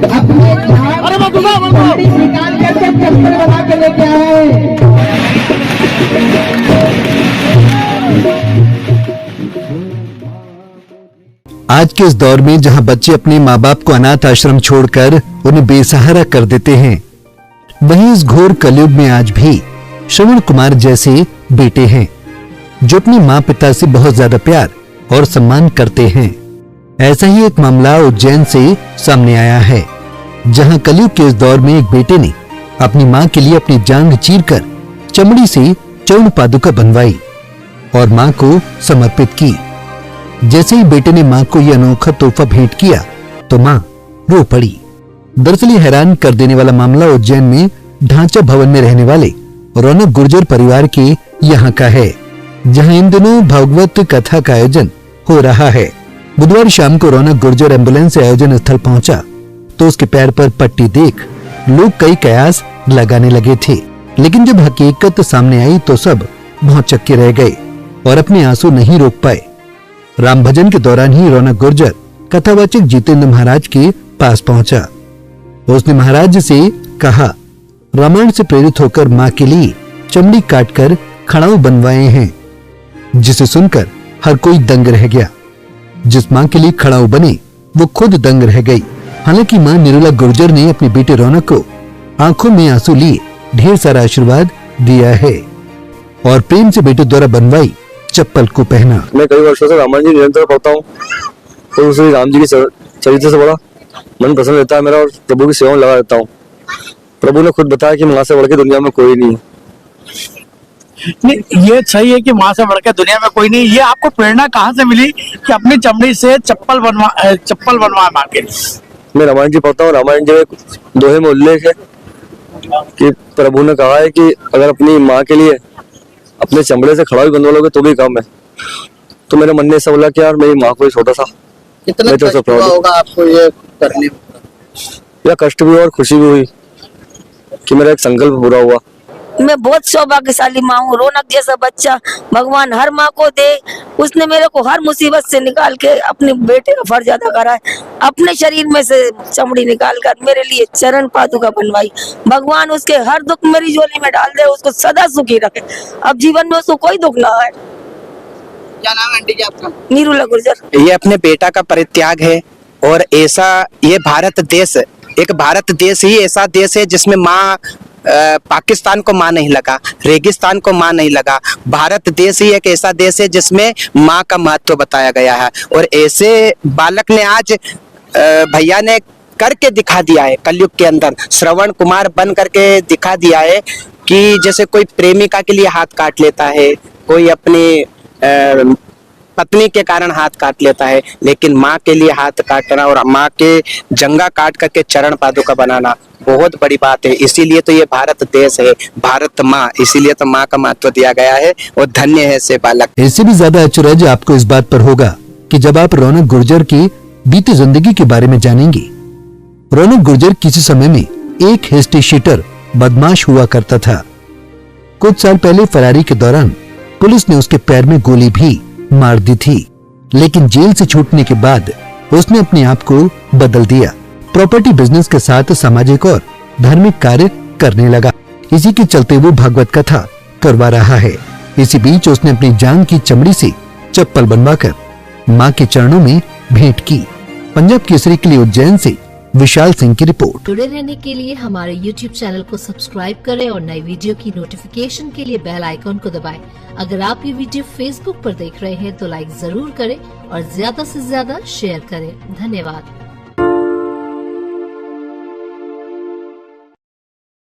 अपने गाड़ी निकाल करके चप्पल बना के लेके आए। आज के इस दौर में जहां बच्चे अपने माँ बाप को अनाथ आश्रम छोड़कर उन्हें बेसहारा कर देते हैं, वहीं इस घोर कलयुग में आज भी श्रवण कुमार जैसे बेटे हैं जो अपने माँ पिता से बहुत ज्यादा प्यार और सम्मान करते हैं। ऐसा ही एक मामला उज्जैन से सामने आया है, जहां कलयुग के इस दौर में एक बेटे ने अपनी माँ के लिए अपनी जांघ चीरकर चमड़ी से चरण पादुका बनवाई और माँ को समर्पित की। जैसे ही बेटे ने माँ को यह अनोखा तोहफा भेंट किया तो माँ रो पड़ी। दरअसल ये हैरान कर देने वाला मामला उज्जैन में ढांचा भवन में रहने वाले रौनक गुर्जर परिवार के यहाँ का है, जहाँ इन दिनों भागवत कथा का आयोजन हो रहा है। बुधवार शाम को रौनक गुर्जर एम्बुलेंस से आयोजन स्थल पहुंचा तो उसके पैर पर पट्टी देख लोग कई कयास लगाने लगे थे, लेकिन जब हकीकत सामने आई तो सब भौचक्के रह गए और अपने आंसू नहीं रोक पाए। राम भजन के दौरान ही रौनक गुर्जर कथावाचक जितेंद्र महाराज के पास पहुंचा। उसने महाराज से कहा, रामायण से प्रेरित होकर माँ के लिए चमड़ी काटकर खड़ाऊ बनवाए हैं, जिसे सुनकर हर कोई दंग रह गया। जिस माँ के लिए खड़ाऊ बने वो खुद दंग रह गई। हालांकि माँ निर्मला गुर्जर ने अपनी बेटे रौनक को आंखों में आंसू लिए ढेर सारा आशीर्वाद दिया है और प्रेम से बेटे द्वारा बनवाई चप्पल को पहना। मैं कई वर्षों से रामायण जी निरंतर पढ़ता हूँ और श्री राम जी के चरित्र से बड़ा मन प्रसन्न रहता है मेरा और प्रभु की सेवा में लगा रहता हूँ। प्रभु ने खुद बताया कि माँ से बढ़ के दुनिया में कोई नहीं है। नहीं, ये सही है कि माँ से बढ़कर दुनिया में कोई नहीं। ये आपको प्रेरणा कहाँ से मिली कि अपनी चमड़ी से चप्पल बनवा माँ के? मैं रामायण जी पढ़ता हूँ। रामायण जी में दोहे में उल्लेख है कि प्रभु ने कहा है कि अगर अपनी माँ के लिए अपने चमड़े से खड़ा भी बनवा लोगे तो भी कम है। तो मेरे मन ने ऐसा बोला कि यार मेरी माँ को छोटा सा कितना कष्ट हुआ होगा आपको ये करने में? या कष्ट भी हुआ और खुशी भी हुई कि मेरा एक संकल्प पूरा हुआ। मैं बहुत सौभाग्यशाली माँ हूँ। रौनक जैसा बच्चा भगवान हर माँ को दे। उसने मेरे को हर मुसीबत से निकाल के अपने बेटे का फर्ज अदा करा है। अपने शरीर में से चमड़ी निकाल कर मेरे लिए चरण पादुका बनवाई। भगवान उसके हर दुख मेरी झोली में डाल दे, उसको सदा सुखी रखे। अब जीवन में उसको कोई दुख ना आए। क्या नाम है आंटी जी आपका? निर्मला गुर्जर। ये अपने बेटा का परित्याग है और ऐसा ये भारत देश ही ऐसा देश है जिसमें माँ पाकिस्तान को माँ नहीं लगा, रेगिस्तान को माँ नहीं लगा। भारत देश ही एक ऐसा देश है जिसमें माँ का महत्व बताया गया है और ऐसे बालक ने आज भैया ने करके दिखा दिया है। कलयुग के अंदर श्रवण कुमार बन करके दिखा दिया है कि जैसे कोई प्रेमिका के लिए हाथ काट लेता है, कोई अपनी पत्नी के कारण हाथ काट लेता है, लेकिन माँ के लिए हाथ काटना और माँ के जंगा काट करके चरण पादुका बनाना बहुत बड़ी बात है। इसीलिए तो ये भारत देश है, भारत माँ, इसीलिए तो माँ का महत्व दिया गया है और धन्य है से बालक। इससे भी ज्यादा आश्चर्य आपको इस बात पर होगा कि जब आप रौनक गुर्जर की बीती जिंदगी के बारे में जानेंगे। रौनक गुर्जर किसी समय में एक हिस्ट्री शीटर बदमाश हुआ करता था। कुछ साल पहले फरारी के दौरान पुलिस ने उसके पैर में गोली भी मार दी थी, लेकिन जेल से छूटने के बाद उसने अपने आप को बदल दिया। प्रॉपर्टी बिजनेस के साथ सामाजिक और धार्मिक कार्य करने लगा। इसी के चलते वो भागवत कथा करवा रहा है। इसी बीच उसने अपनी जांघ की चमड़ी से चप्पल बनवाकर माँ के चरणों में भेंट की। पंजाब केसरी के लिए उज्जैन से विशाल सिंह की रिपोर्ट। जुड़े रहने के लिए हमारे YouTube चैनल को सब्सक्राइब करें और नई वीडियो की नोटिफिकेशन के लिए बेल आइकॉन को दबाएं। अगर आप ये वीडियो Facebook पर देख रहे हैं तो लाइक जरूर करें और ज्यादा से ज्यादा शेयर करें। धन्यवाद।